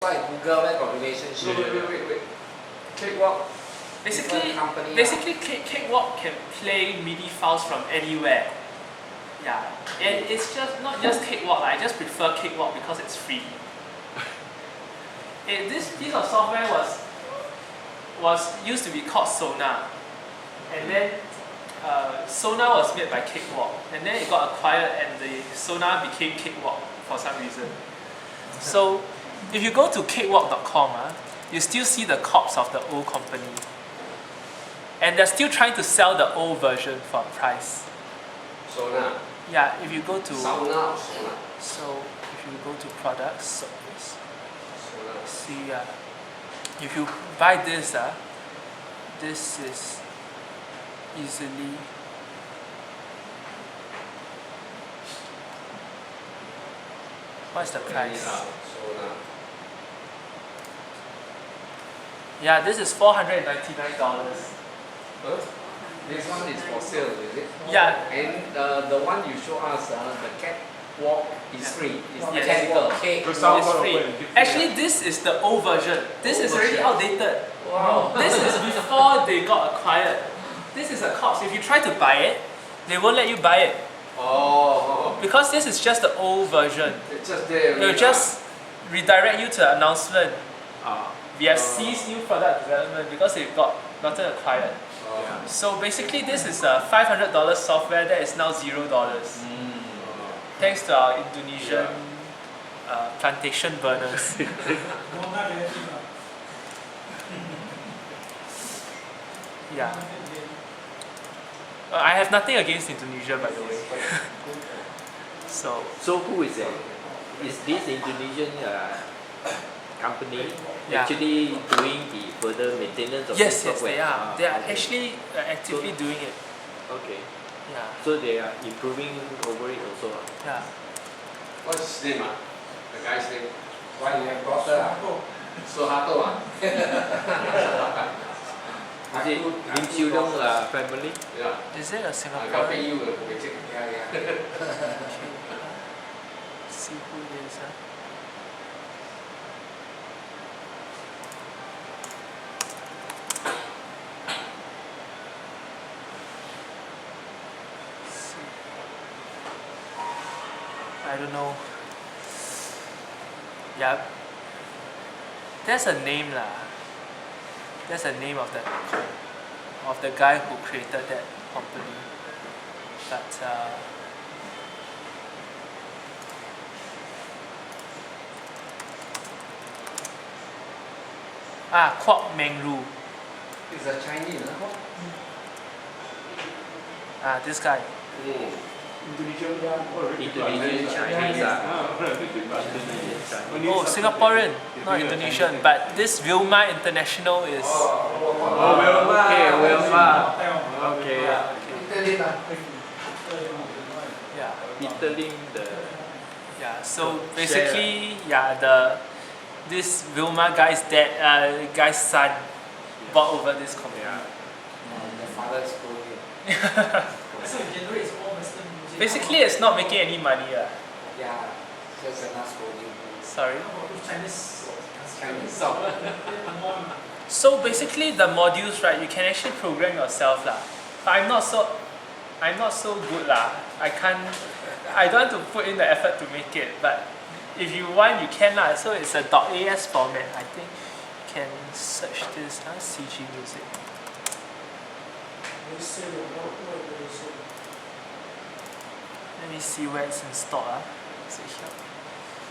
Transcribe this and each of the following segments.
Like Google, where got relationship? Wait. Cakewalk. Basically, Cakewalk can play MIDI files from anywhere. Yeah, and it's just not just Cakewalk. I just prefer Cakewalk because it's free. This piece of software was used to be called Sonar, and then Sonar was made by Cakewalk, and then it got acquired, and the Sonar became Cakewalk for some reason. So if you go to cakewalk.com, you still see the corpse of the old company, and they're still trying to sell the old version for a price. Sonar. Yeah, if you go to Sonar. so if you go to products, see if you buy this, this is easily what's the price? Sonar. Yeah, this is $499. This one is for sale, is it? Yeah. And the one you show us, the catwalk is free. It's Yes. technical. It's free. Actually, this is the old version. This is already outdated. Wow. This is before they got acquired. This is a corpse. If you try to buy it, they won't let you buy it. Oh. Because this is just the old version. It's just there. They'll just redirect you to an announcement. Ah. We have ceased new product development because they've gotten acquired. Oh. So basically this is a $500 software that is now $0. Thanks to our Indonesian plantation burners. Yeah. I have nothing against Indonesia, by the way. So who is it? Is this Indonesian company Yeah. actually doing the further maintenance of yes, the software? they are. They are okay. actually actively doing it. Okay. Yeah. So they are improving over it also. Yeah. What's his name? The guy's name? Why you have daughter? Suharto. Is it Lim Siu Dong family? Yeah. Is it a I got Singaporean? pay you. Yeah. See who it is. I don't know. Yeah. There's a name lah. There's a name of the guy who created that company. But Kwok Meng Lu. He's a Chinese, This guy. Indonesian Chinese. Oh, Singaporean, not Indonesian. But this Vilma International is. Okay, Wilma. Okay. Yeah. Peter Lim, the Yeah. So basically, this Vilma guy's guy's son bought over this company. The father is coding. So it generates all Western music. Basically, it's not making any money. Yeah, just enough coding. Sorry. How about those Chinese song. So basically, the modules, right? You can actually program yourself, lah. But I'm not so good, lah. I don't want to put in the effort to make it. But if you want, you can, lah. So it's a .as format. I think you can search this. CG music. Let me see where it's installed. Is it here?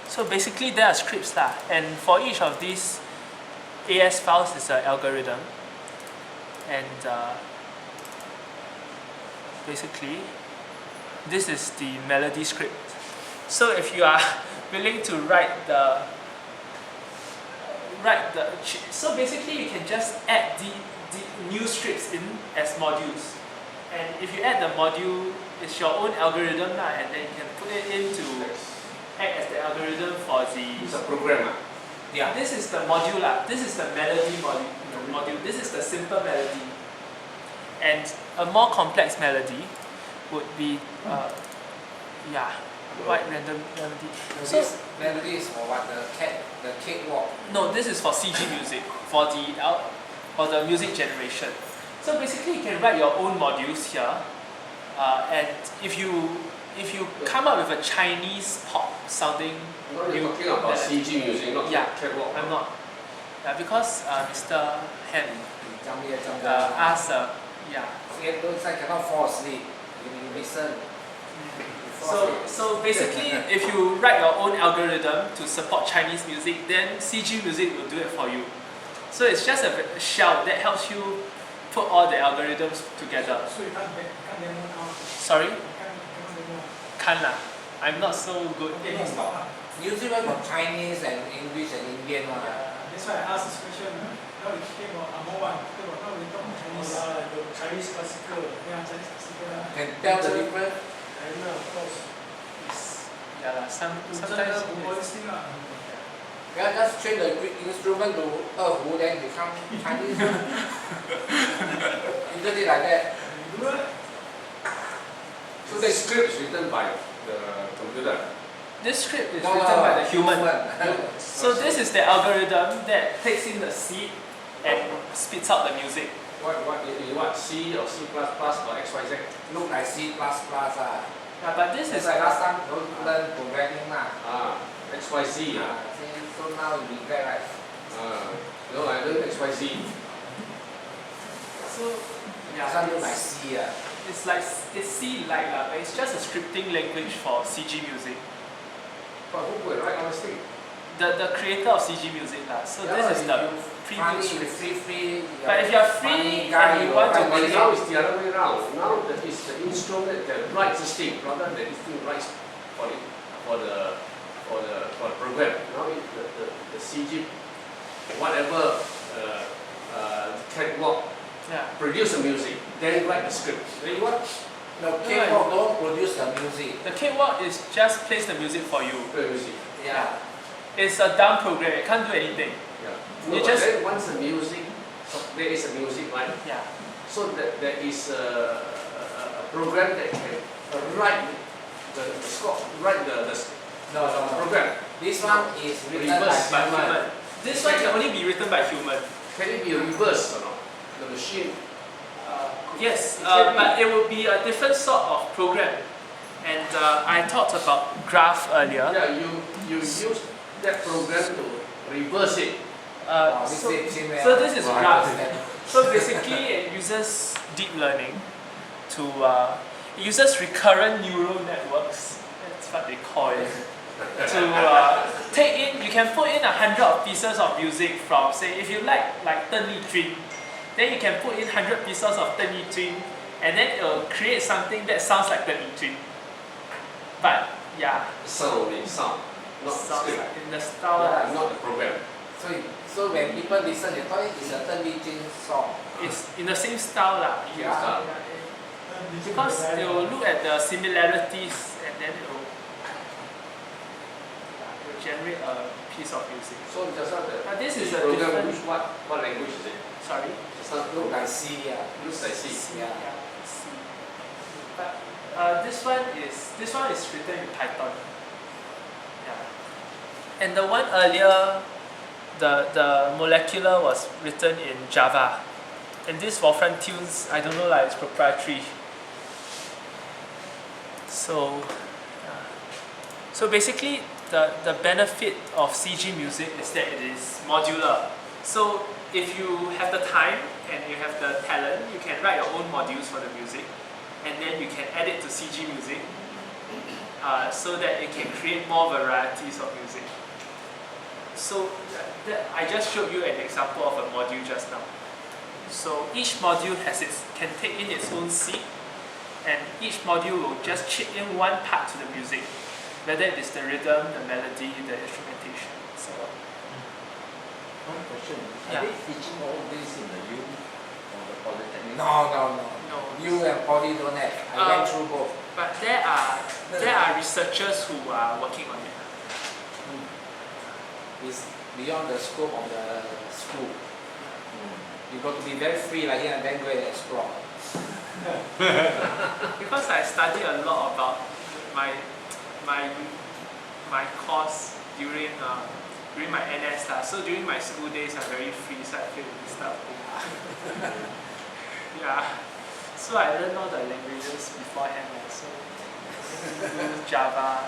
So basically there are scripts lah, and for each of these AS files is an algorithm, and basically this is the melody script. So if you are willing to write the so basically you can just add the new scripts in as modules, and if you add the module, it's your own algorithm lah, and then you can put it in to act as the algorithm for the. It's a program. Yeah. This is the module lah. This is the melody module. This is the simple melody, and a more complex melody would be White random melody. So this melody is for what? The cakewalk. No, this is for CG music, for the music generation. So basically, you can write your own modules here, and if you come up with a Chinese pop sounding, No, you're talking about CG music, not yeah, catwalk. I'm not. Because Mr. Han จำเนี่ยจำ asked, yeah. Those I cannot fall asleep. You listen. So basically, if you write your own algorithm to support Chinese music, then CG music will do it for you. So it's just a shell that helps you put all the algorithms together. So you can't demo now. Sorry, You can't demo. can lah. I'm not so good. Okay, no, stop. Usually got Chinese and English and Indian one. That's why I asked this question. Now we came about more one. Now we talk about Chinese. Chinese classical. Yeah, Chinese classical. Can tell the difference. I know, of course. Yeah lah. Sometimes. Yeah, just change the instrument to 二胡 then become Chinese. Usually like that. So the script is written by the computer. This script is No, written by the human. human. So this is the algorithm that takes in the seed and spits out the music. What C or C++ or XYZ? Look like C++. Yeah, but this It's is like last time don't learn programming lah. XYZ. So now you regret right? No, I learned XYZ. so This one look like C. it's like it's C-like lah, but it's just a scripting language for CG music. But who would write all this thing? The creator of CG music lah. So this is the preview script. Free. But if you are free and you want to But create, now it's the other way around. Now that is the instrument that writes this thing rather than this thing writes for the program. Now the CG whatever catwalk yeah. produce the music, then write the script. Then what? No, K-pop don't produce the music. The cakewalk is just plays the music for you. Play music. Yeah. It's a dumb program. It can't do anything. Yeah. You No, just- but then once the music, there is a music, right? Yeah. So that there is a program that can write the score, write the No. program. This one is written Reverse by By human. human. This one can only be written by human. Can it be reversed or not? The machine. Yes, but it will be a different sort of program. And I talked about graph earlier. Yeah, you use that program to reverse it. So this is graph. So basically, it uses deep learning to it uses recurrent neural networks. That's what they call it. To take in, you can put in 100 of pieces of music from, say, if you like Deng Lijun, then you can put in 100 pieces of Deng Lijun, and then it will create something that sounds like Deng Lijun. But yeah, Sound, not sounds script. like in the style. Yeah, not the program. So when people listen, they thought it's a Deng Lijun song. It's in the same style lah. Yeah. Because they will look at the similarities and then it will generate a piece of music. So just now But this is the a program, different. which what language is it? Sorry. Just now Look like C. looks like C. Yeah. C. But this one is written in Python. Yeah. And the one earlier, the molecular was written in Java. And this Wolfram Tunes, I don't know, like it's proprietary. So basically, the benefit of CG music is that it is modular. So if you have the time and you have the talent, you can write your own modules for the music, and then you can add it to CG music, so that it can create more varieties of music. So I just showed you an example of a module just now. So each module can take in its own seed, and each module will just chip in one part to the music, whether it is the rhythm, the melody, the instrumentation, so on. One question. Yeah. Are they teaching all this in the U or the Polytechnic? No. No. You and Poly don't have. I went through both. But there are researchers who are working on it. It's beyond the scope of the school. You got to be very free like here and then go and explore. Because I study a lot about my course during my NS lah. So during my school days, I'm very free, so I play with this stuff. Yeah. So I learned all the languages beforehand. So Java,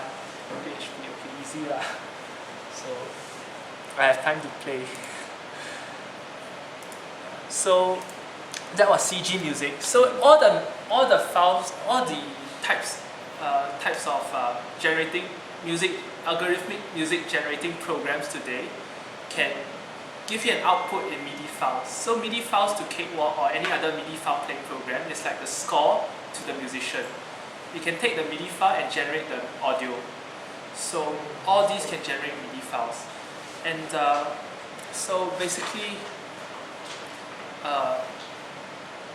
PHP, okay, easy lah. So I have time to play. So that was CG music. So all the files, all the types of generating music, algorithmic music generating programs today can give you an output in MIDI files. So MIDI files to Cakewalk or any other MIDI file playing program is like the score to the musician. You can take the MIDI file and generate the audio. So all these can generate MIDI files. And so basically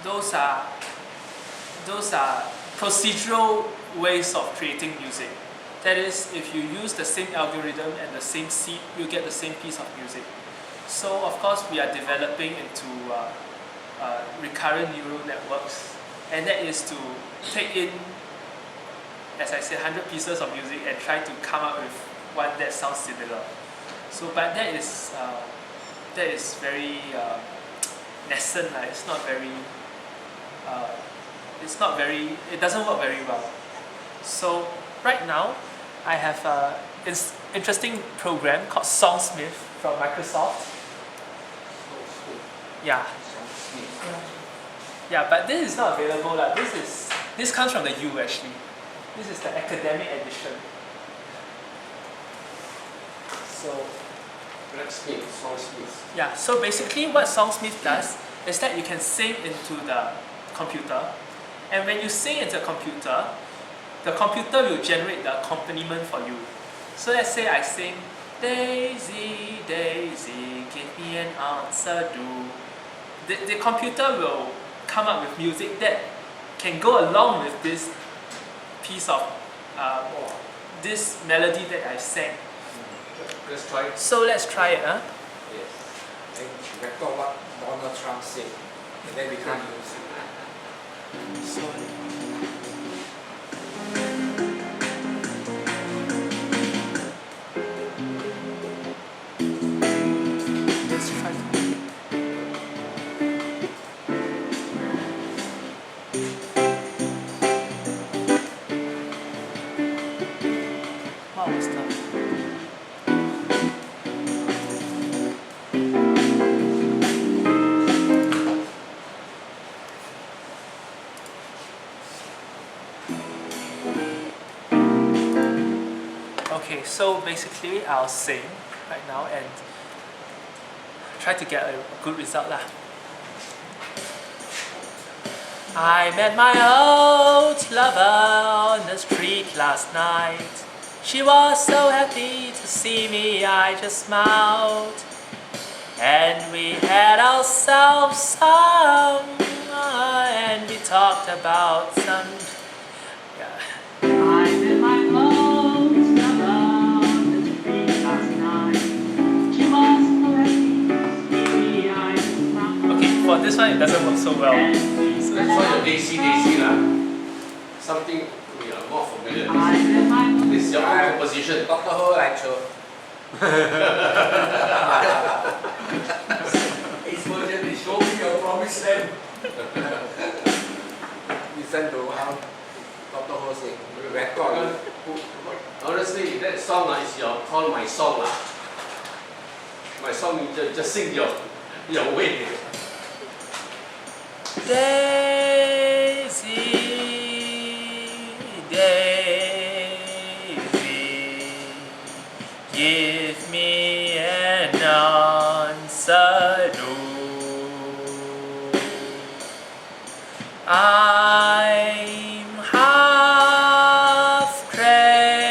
those are procedural ways of creating music. That is, if you use the same algorithm and the same seed, you get the same piece of music. So of course we are developing into recurrent neural networks, and that is to take in, as I said, 100 pieces of music and try to come up with one that sounds similar. So, but that is very nascent. It doesn't work very well. So right now, I have an interesting program called Songsmith from Microsoft. Yeah. Yeah, but this is not available. This comes from the U actually. This is the academic edition. So Songsmith. yeah, so basically what Songsmith does is that you can sing into the computer, and when you sing into the computer will generate the accompaniment for you. So let's say I sing, Daisy, Daisy, give me an answer, do. The computer will come up with music that can go along with this piece of this melody that I sang. Let's try it. So let's try it, huh? Yes. Then record what Donald Trump said, and then we can't use it. So let's try to. What was that? Okay, so basically I'll sing right now and try to get a good result lah. I met my old lover on the street last night. She was so happy to see me, I just smiled. And we had ourselves some, and we talked about some. Yeah. I met my old lover on the street last night. She was so happy to see me, I just smiled. Okay, for this one it doesn't work so well. So let's try the Daisy lah. Something we are more familiar with. This is your own composition. Dr. Ho lecture. His version is show me your promised land. Listen to how Dr. Ho sing. Record. Honestly, that song is called my song lah. My song, you just sing your way. Daisy, Daisy, give me an answer, do. I'm half crazy,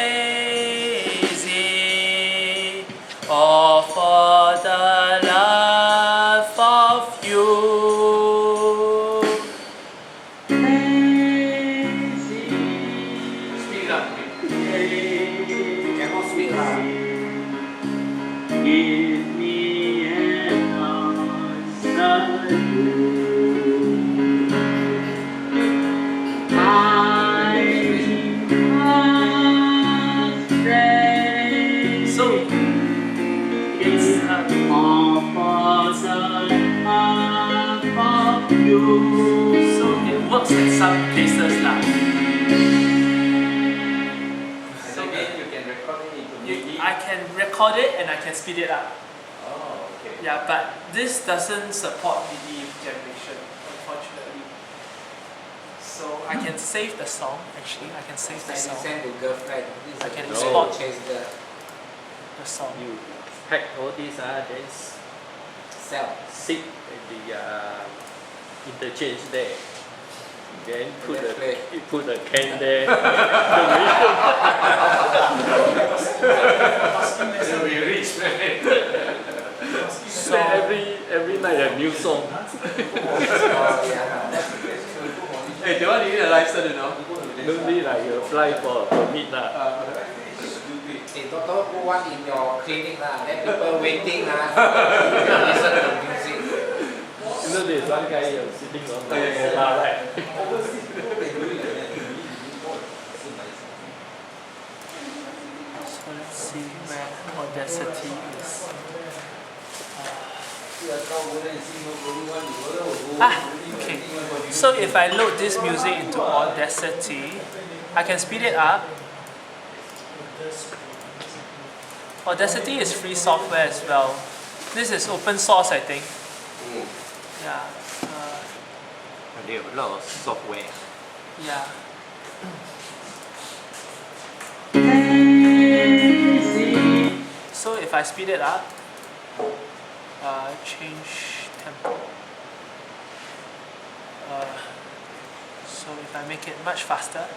all for the love of you. Speak it up. Cannot speak lah. Give me an answer. I'm half So it works in some places lah. So again, you can record it into MIDI. I can record it and I can speed it up. Oh, okay. Yeah, but this doesn't support MIDI generation, unfortunately. So I can save the song. Actually, I can save the song. Send to girlfriend. This is I can a export chase the song. You hack all these, then sell. sit at the interchange there. Then put the can there. So we reach, man. So every night a new song. Oh, yeah. Hey, do you need a license, you know? Don't be like you apply for a permit lah. Hey, don't put one in your clinic lah. Let people waiting lah. Listen to music. You know there's one guy sitting on the mobile, right? So let's see where Audacity is. Okay. So if I load this music into Audacity, I can speed it up. Audacity is free software as well. This is open source, I think. Yeah. They have a lot of software. Yeah. So if I speed it up, change tempo. So if I make it much faster.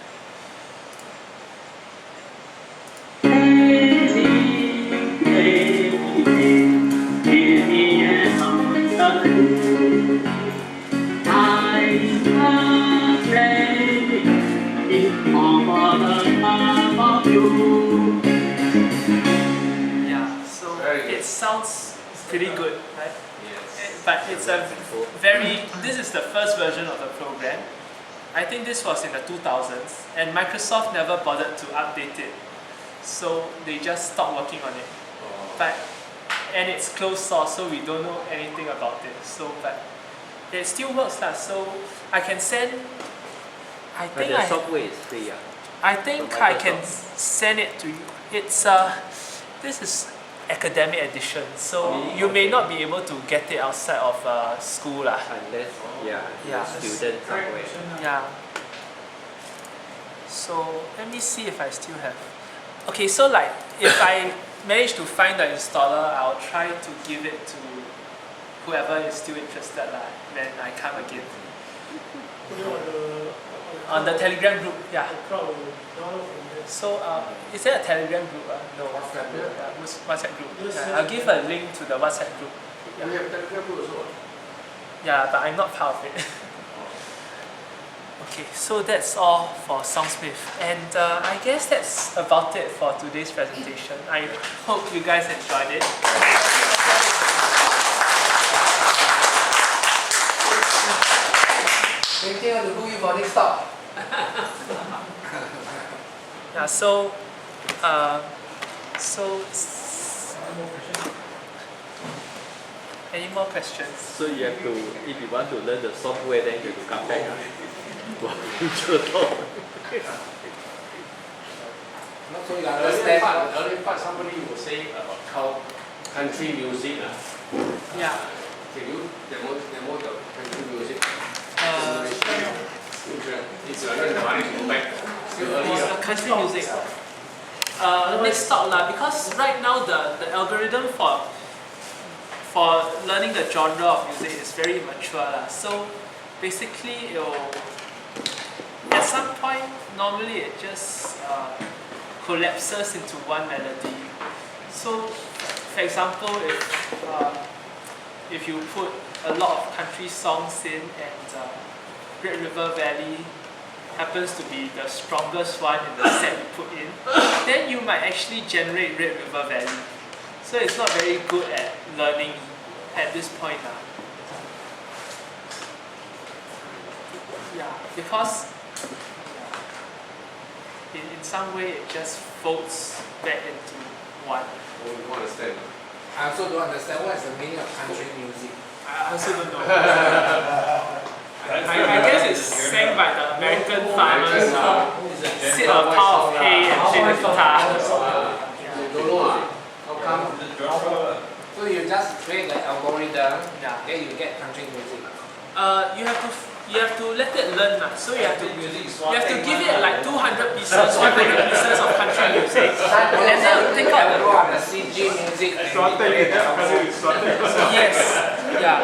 Yeah, so it sounds pretty good, right? Yes. But it's this is the first version of the program. I think this was in the 2000s, and Microsoft never bothered to update it. So they just stopped working on it. And it's closed source, so we don't know anything about it. So, but it still works lah. So I can send. But the software is free. I think I can send it to you. It's this is academic edition, so you may not be able to get it outside of school lah. Unless, Yeah. student somewhere. Yeah. So let me see if I still have. Okay, so like if I manage to find the installer, I'll try to give it to whoever is still interested lah. When I come again. On the Telegram group, yeah. So is there a Telegram group? No. WhatsApp group. WhatsApp group. Yeah, I'll give a link to the WhatsApp group. We have Telegram group also. Yeah, but I'm not part of it. Okay, so that's all for Songsmith, and I guess that's about it for today's presentation. I hope you guys enjoyed it. Anything to do you for next stop? Yeah, so any more questions? So you have to, if you want to learn the software, then you have to come back to our future talk. So you understand. Early part, somebody will say about country music. Yeah. Can you demo the country music? It's still early. Country music. Let's stop lah, because right now the algorithm for learning the genre of music is very mature lah. So basically, at some point, normally it just collapses into one melody. So, for example, if you put a lot of country songs in and Red River Valley happens to be the strongest one in the set you put in, then you might actually generate Red River Valley. So it's not very good at learning at this point now. Yeah, because in some way it just folds back into one. You don't understand. I also don't understand what is the meaning of country music. I also don't know. I guess it's sang by the American farmers who sit on a pile of hay and play the guitar. You don't know how come? So you just create the algorithm, Yeah. then you get country music. You have to let it learn. So you have to give it like 200 pieces, 100 pieces of country music, and then you take out the CG music. yes, yeah.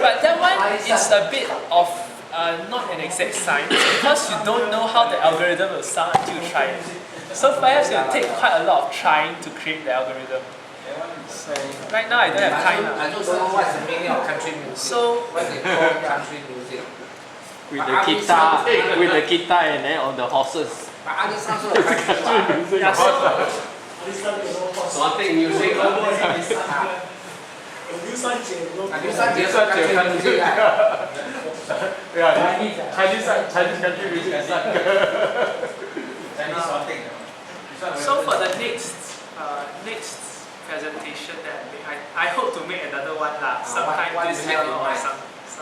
But that one is a bit of not an exact science because you don't know how the algorithm will sound until you try it. So perhaps it will take quite a lot of trying to create the algorithm. So right now I don't have time. I don't know what's the meaning of country music. So what they call country music. With the guitar and then on the horses. But Ali sounds like country music. yeah, so Sorting music. Chinese country music is like So for the next presentation that I hope to make another one sometime this week or some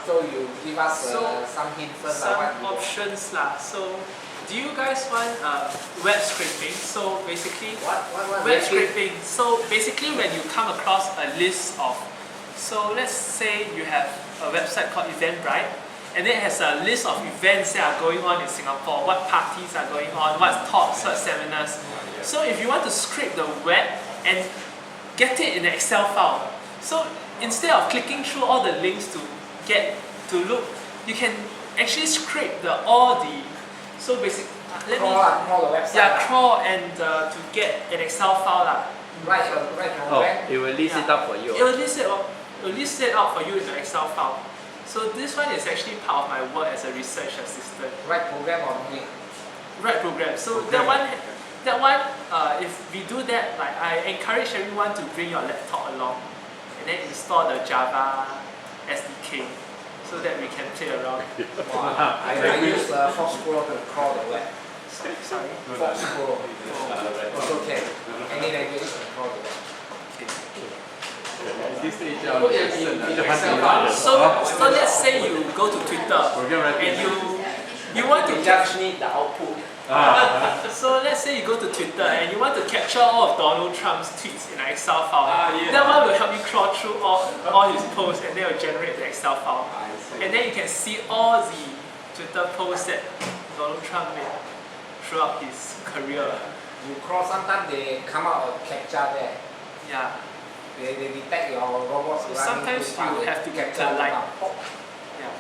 So you give us some hints first. some options So do you guys want web scraping? So basically web scraping. So basically when you come across a list of, so let's say you have a website called Eventbrite, and it has a list of events that are going on in Singapore, what parties are going on, what talks, what seminars. So if you want to scrape the web and get it in an Excel file, so instead of clicking through all the links to get to look, you can actually scrape all the, so basically, crawl the website. crawl and to get an Excel file Right it will list it up for you. It will list it out for you in the Excel file. So this one is actually part of my work as a research assistant. Write program or doing. Write program. So that one, if we do that, like I encourage everyone to bring your laptop along and then install the Java SDK so that we can play around. I use Foxsquirrel to crawl the web. Sorry. Foxsquirrel. It's okay. Any language can crawl the web. So let's say you go to Twitter and you want to just need the output. So let's say you go to Twitter and you want to capture all of Donald Trump's tweets in an Excel file. That one will help you crawl through all his posts and then it will generate the Excel file. And then you can see all the Twitter posts that Donald Trump made throughout his career. You crawl, sometimes they come out a captcha there. Yeah. They detect your robots. So sometimes you have to capture like. Yeah.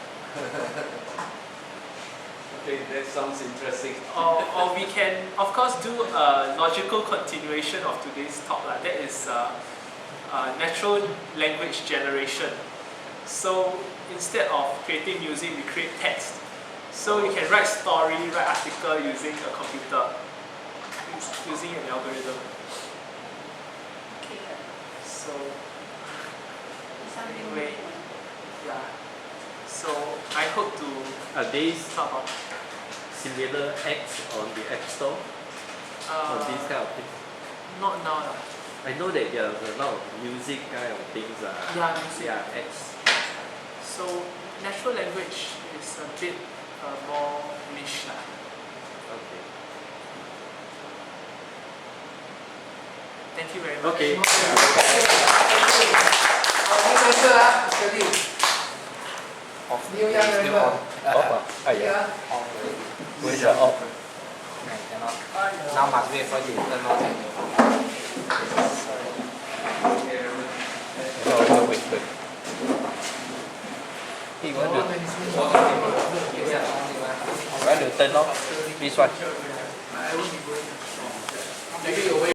Okay, that sounds interesting. Or we can, of course, do a logical continuation of today's talk. That is natural language generation. So instead of creating music, we create text. So you can write story, write article using a computer, using an algorithm. So anyway, yeah. So I hope to Are these talk about similar apps on the App Store? Or these kind of things? not now. I know that there are a lot of music kind of things. Yeah, music. Yeah, apps. So natural language is a bit more niche. Okay. Thank you very much. Okay. Liu Ziyuan. Off. Yeah. Where's the off? Cannot. Now must wait for you to turn on. No, wait. He want to turn off this one.